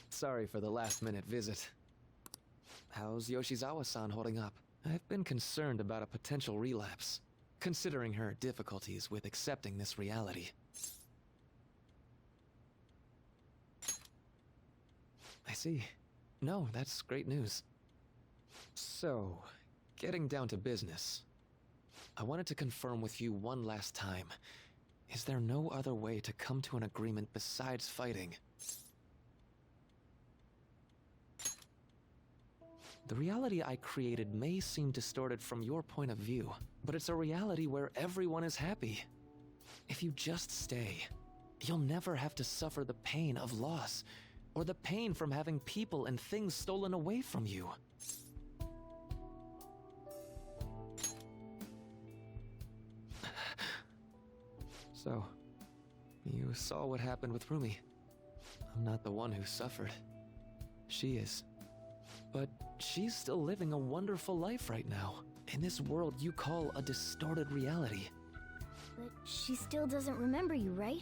Sorry for the last-minute visit. How's Yoshizawa-san holding up? I've been concerned about a potential relapse, considering her difficulties with accepting this reality. I see. No, that's great news. So, getting down to business. I wanted to confirm with you one last time. Is there no other way to come to an agreement besides fighting? The reality I created may seem distorted from your point of view, but it's a reality where everyone is happy. If you just stay, you'll never have to suffer the pain of loss, or the pain from having people and things stolen away from you. So, you saw what happened with Rumi. I'm not the one who suffered. She is. But she's still living a wonderful life right now, in this world you call a distorted reality. But she still doesn't remember you, right?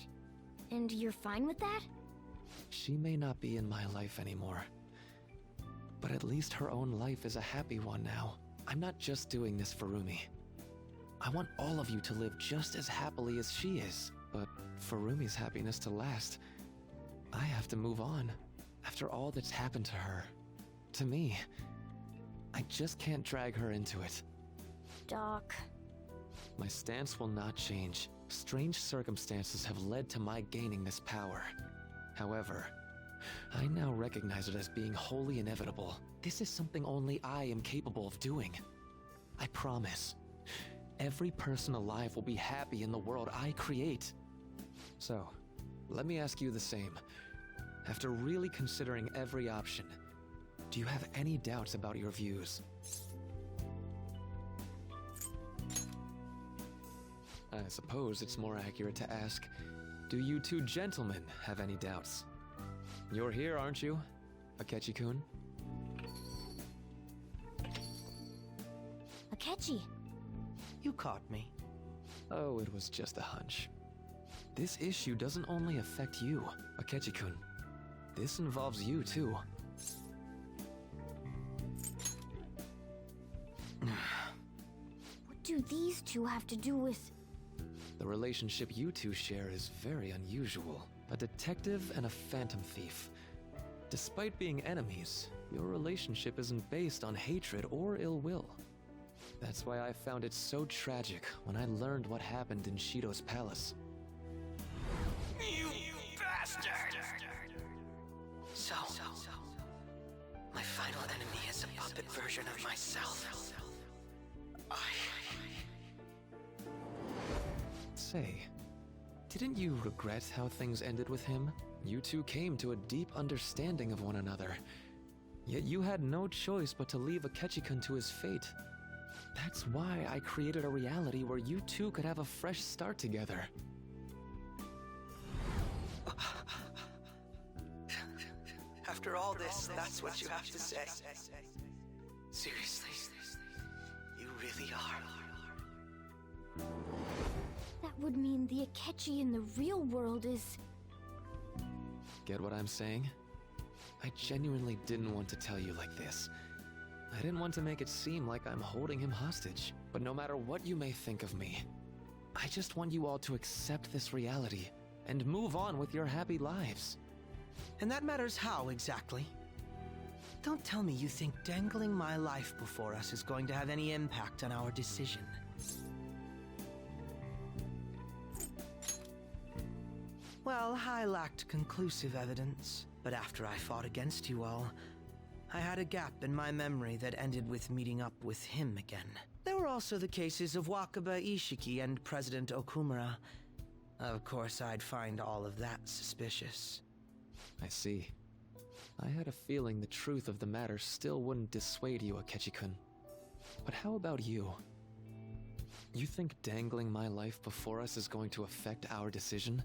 And you're fine with that? She may not be in my life anymore, but at least her own life is a happy one now. I'm not just doing this for Rumi. I want all of you to live just as happily as she is, but for Rumi's happiness to last, I have to move on. After all that's happened to her, to me, I just can't drag her into it. Doc. My stance will not change. Strange circumstances have led to my gaining this power. However, I now recognize it as being wholly inevitable. This is something only I am capable of doing. I promise. Every person alive will be happy in the world I create. So, let me ask you the same. After really considering every option, do you have any doubts about your views? I suppose it's more accurate to ask, do you two gentlemen have any doubts? You're here, aren't you, Akechi-kun? Akechi. You caught me. Oh, it was just a hunch. This issue doesn't only affect you, Akechi-kun. This involves you, too. What do these two have to do with... The relationship you two share is very unusual. A detective and a phantom thief. Despite being enemies, your relationship isn't based on hatred or ill will. That's why I found it so tragic when I learned what happened in Shido's palace. You bastard! So, my final enemy is a puppet version of myself. Say, didn't you regret how things ended with him? You two came to a deep understanding of one another. Yet you had no choice but to leave Akechi-kun to his fate. That's why I created a reality where you two could have a fresh start together. After all this, that's what you have to say. Seriously, you really are. That would mean the Akechi in the real world is... Get what I'm saying? I genuinely didn't want to tell you like this. I didn't want to make it seem like I'm holding him hostage. But no matter what you may think of me, I just want you all to accept this reality and move on with your happy lives. And that matters how, exactly? Don't tell me you think dangling my life before us is going to have any impact on our decision. Well, I lacked conclusive evidence, but after I fought against you all, I had a gap in my memory that ended with meeting up with him again. There were also the cases of Wakaba Ishiki and President Okumura. Of course, I'd find all of that suspicious. I see. I had a feeling the truth of the matter still wouldn't dissuade you, Akechi-kun. But how about you? You think dangling my life before us is going to affect our decision?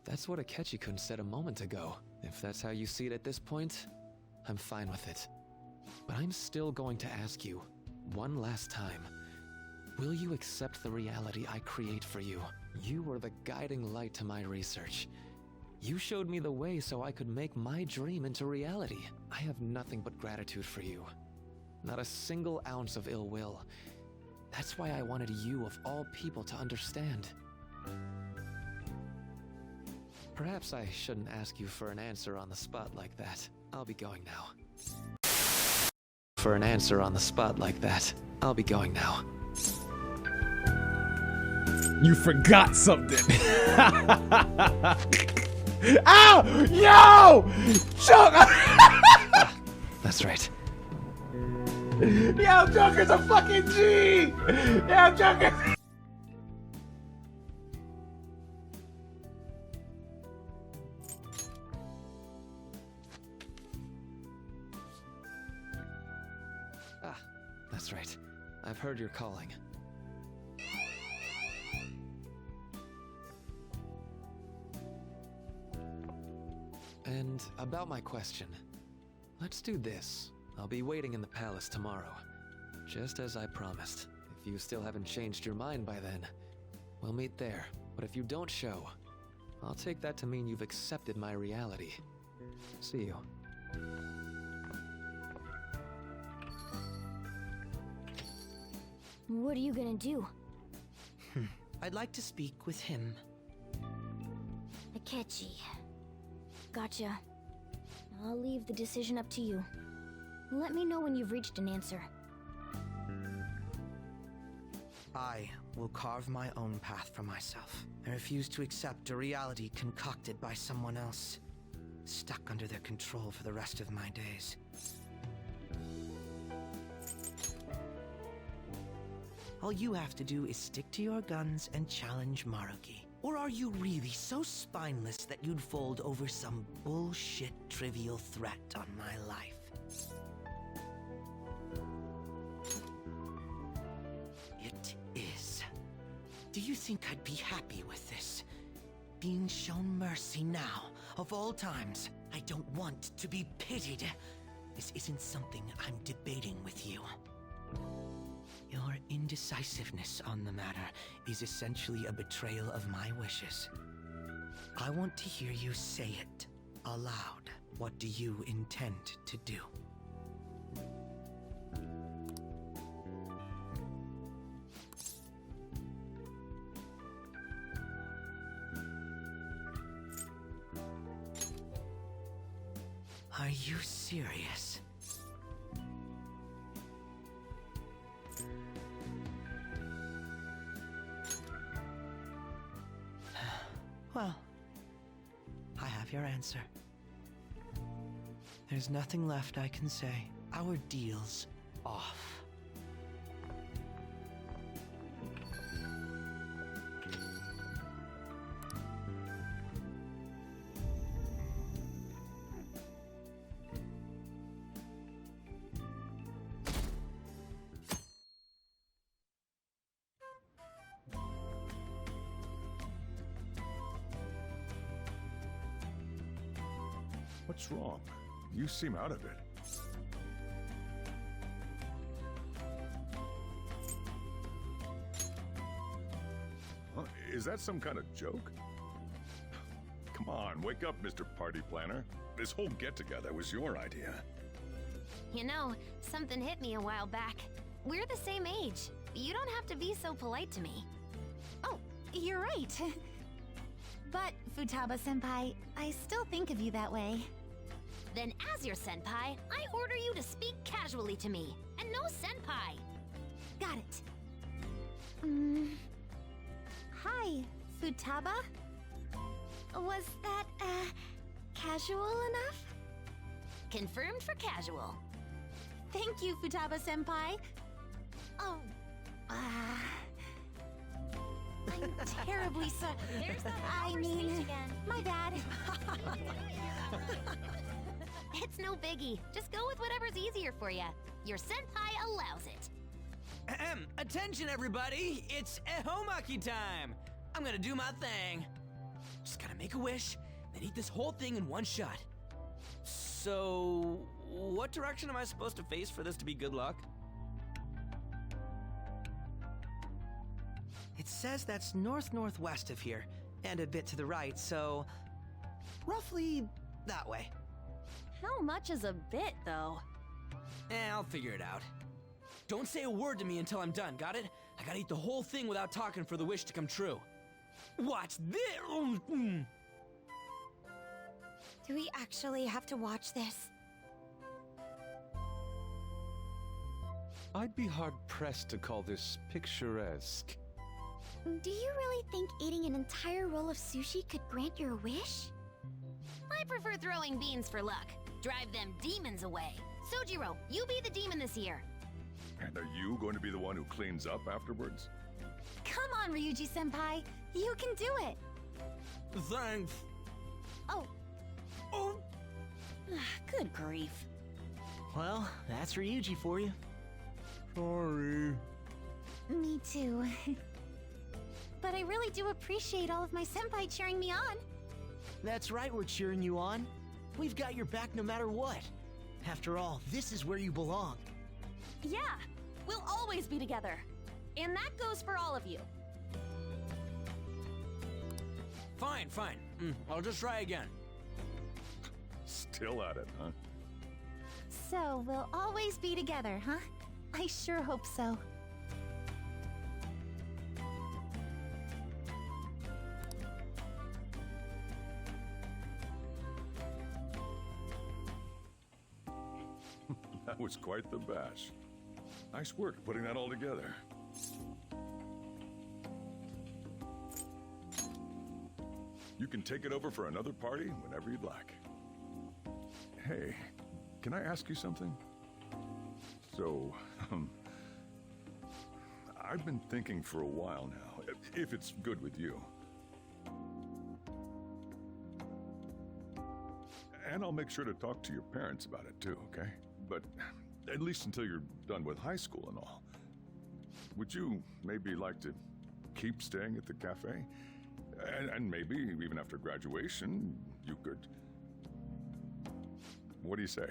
That's what Akechi-kun said a moment ago. If that's how you see it at this point, I'm fine with it. But I'm still going to ask you, one last time, will you accept the reality I create for you? You were the guiding light to my research. You showed me the way so I could make my dream into reality. I have nothing but gratitude for you. Not a single ounce of ill will. That's why I wanted you, of all people, to understand. Perhaps I shouldn't ask you for an answer on the spot like that. I'll be going now. For an answer on the spot like that, I'll be going now. You forgot something. Ow! Yo! Chuck! That's right. Yo, Joker's a fucking G! Yo, Joker! That's right. I've heard you're calling. And about my question, let's do this. I'll be waiting in the palace tomorrow. Just as I promised. If you still haven't changed your mind by then, we'll meet there. But if you don't show, I'll take that to mean you've accepted my reality. See you. What are you gonna do? I'd like to speak with him. Akechi. Gotcha. I'll leave the decision up to you. Let me know when you've reached an answer. I will carve my own path for myself. I refuse to accept a reality concocted by someone else, stuck under their control for the rest of my days. All you have to do is stick to your guns and challenge Maruki. Or are you really so spineless that you'd fold over some bullshit trivial threat on my life? It is. Do you think I'd be happy with this? Being shown mercy now, of all times? I don't want to be pitied. This isn't something I'm debating with you. Your indecisiveness on the matter is essentially a betrayal of my wishes. I want to hear you say it aloud. What do you intend to do? Are you serious? Well, I have your answer. There's nothing left I can say. Our deal's off. What's wrong? You seem out of it. Huh? Is that some kind of joke? Come on, wake up, Mr. Party Planner. This whole get-together was your idea. You know, something hit me a while back. We're the same age. You don't have to be so polite to me. Oh, you're right. But, Futaba-senpai, I still think of you that way. Then as your senpai, I order you to speak casually to me. And no senpai. Got it. Hi, Futaba? Was that, casual enough? Confirmed for casual. Thank you, Futaba-senpai. Oh, I'm terribly sorry. There's that I mean, again. my bad. It's no biggie. Just go with whatever's easier for you. Your senpai allows it. Ahem. Attention, everybody! It's Ehomaki time! I'm gonna do my thing. Just gotta make a wish, then eat this whole thing in one shot. So, what direction am I supposed to face for this to be good luck? It says that's north-northwest of here, and a bit to the right, so... Roughly that way. How much is a bit, though? I'll figure it out. Don't say a word to me until I'm done, got it? I gotta eat the whole thing without talking for the wish to come true. Watch this! Do we actually have to watch this? I'd be hard-pressed to call this picturesque. Do you really think eating an entire roll of sushi could grant your wish? I prefer throwing beans for luck. Drive them demons away. Sojiro, you be the demon this year. And are you going to be the one who cleans up afterwards? Come on, Ryuji-senpai. You can do it. Thanks. Oh. Oh! Good grief. Well, that's Ryuji for you. Sorry. Me too. But I really do appreciate all of my senpai cheering me on. That's right, we're cheering you on. We've got your back no matter what. After all, this is where you belong. Yeah, we'll always be together. And that goes for all of you. Fine. I'll just try again. Still at it, huh? So we'll always be together, huh? I sure hope so. That was quite the bash. Nice work putting that all together. You can take it over for another party whenever you'd like. Hey, can I ask you something? So, I've been thinking for a while now, if it's good with you. And I'll make sure to talk to your parents about it too, okay? But at least until you're done with high school and all. Would you maybe like to keep staying at the cafe? And maybe even after graduation, you could... What do you say?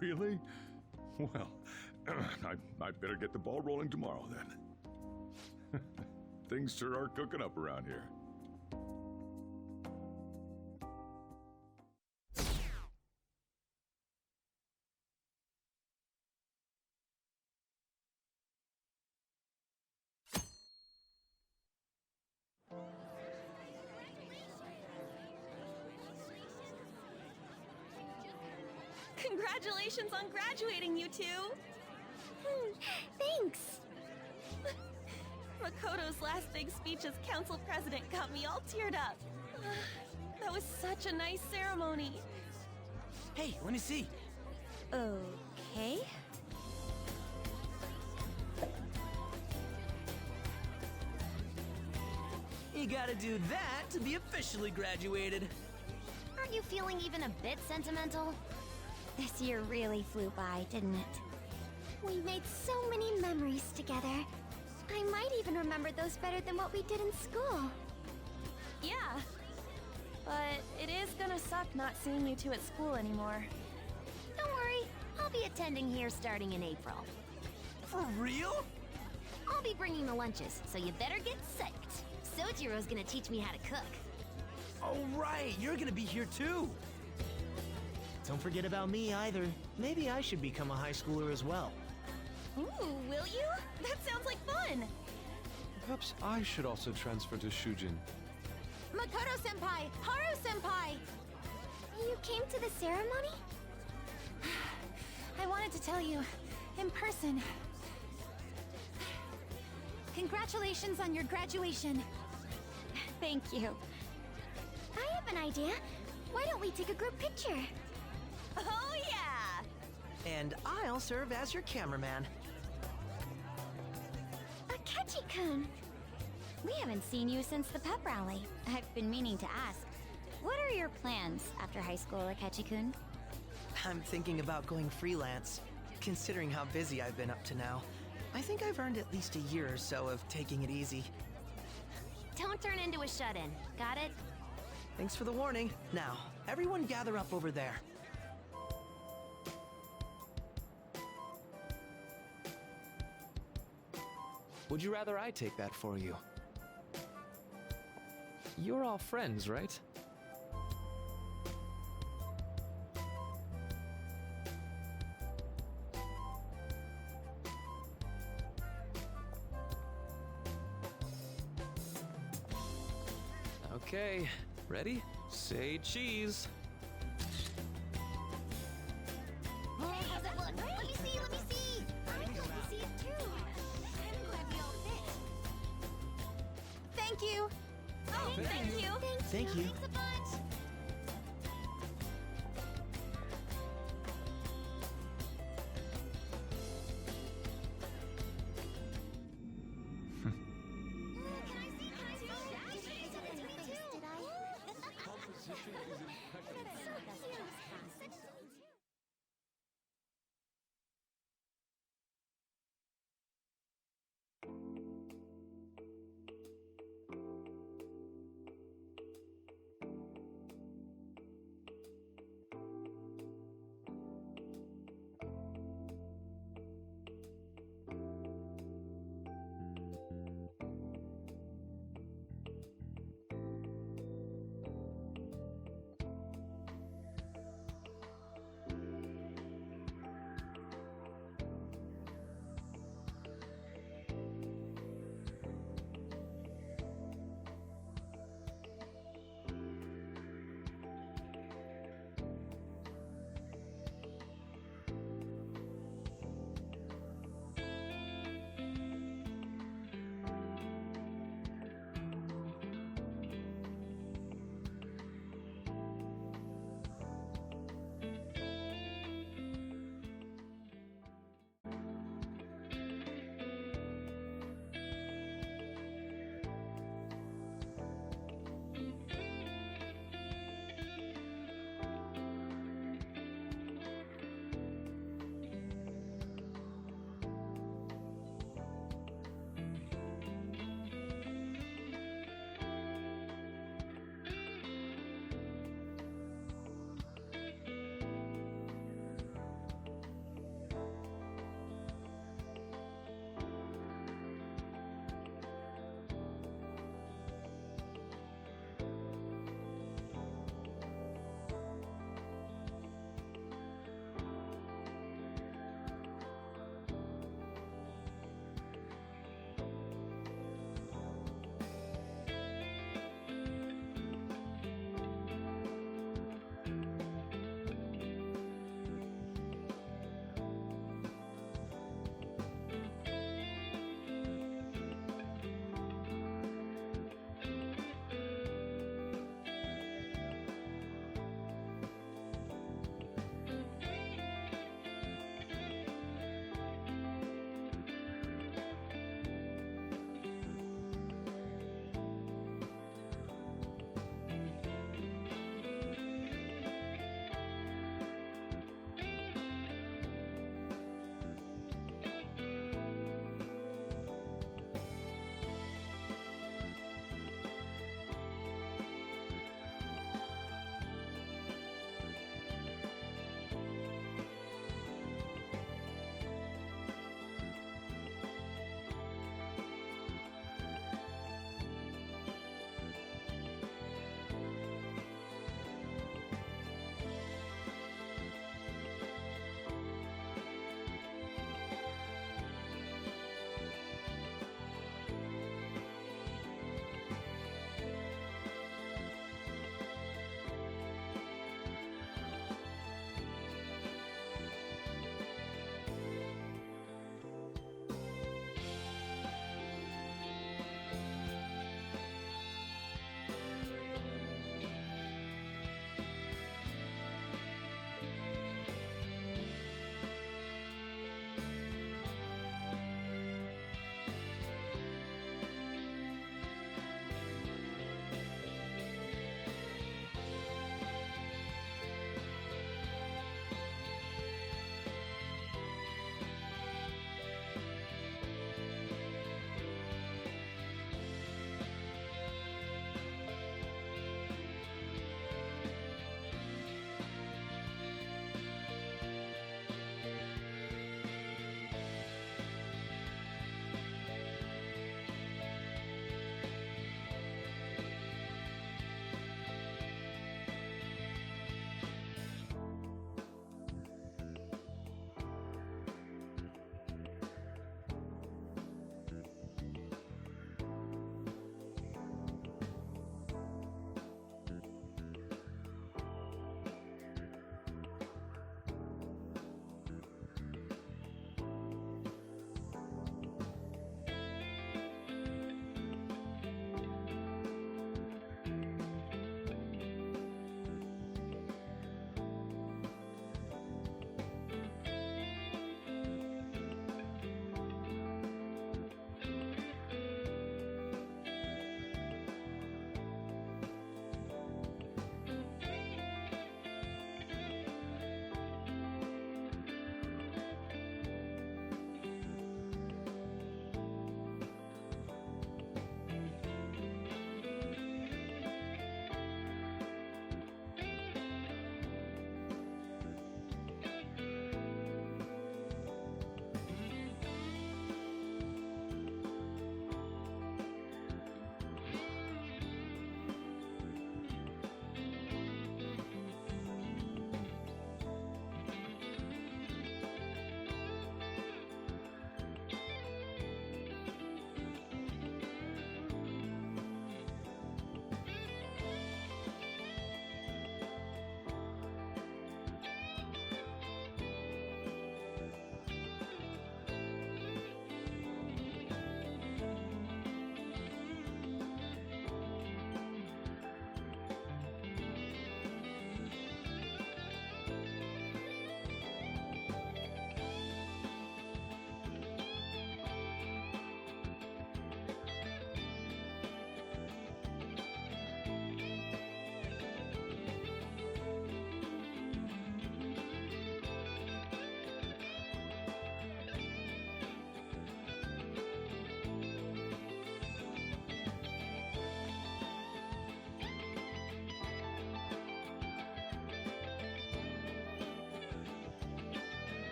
Really? Well, I better get the ball rolling tomorrow then. Things sure are cooking up around here. Congratulations on graduating, you two! Thanks. Makoto's last big speech as council president got me all teared up. That was such a nice ceremony. Hey, let me see. Okay. You gotta do that to be officially graduated. Aren't you feeling even a bit sentimental? This year really flew by, didn't it? We made so many memories together. I might even remember those better than what we did in school. Yeah. But it is gonna suck not seeing you two at school anymore. Don't worry, I'll be attending here starting in April. For real? I'll be bringing the lunches, so you better get psyched. Sojiro's gonna teach me how to cook. Oh, right, you're gonna be here too. Don't forget about me either. Maybe I should become a high schooler as well. Ooh, will you? That sounds like fun! Perhaps I should also transfer to Shujin. Makoto-senpai! Haru-senpai! You came to the ceremony? I wanted to tell you, in person. Congratulations on your graduation. Thank you. I have an idea. Why don't we take a group picture? Oh, yeah! And I'll serve as your cameraman. Akechi-kun! We haven't seen you since the pep rally. I've been meaning to ask. What are your plans after high school, Akechi-kun? I'm thinking about going freelance. Considering how busy I've been up to now, I think I've earned at least a year or so of taking it easy. Don't turn into a shut-in, got it? Thanks for the warning. Now, everyone gather up over there. Would you rather I take that for you? You're all friends, right? Okay, ready? Say cheese. Hey, how's it look? Let me see, let me see! I'd like to see it too! I'm glad we all fit. Thank you. Oh, thank you! Thank you. Thanks a bunch!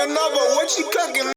another. What you cooking?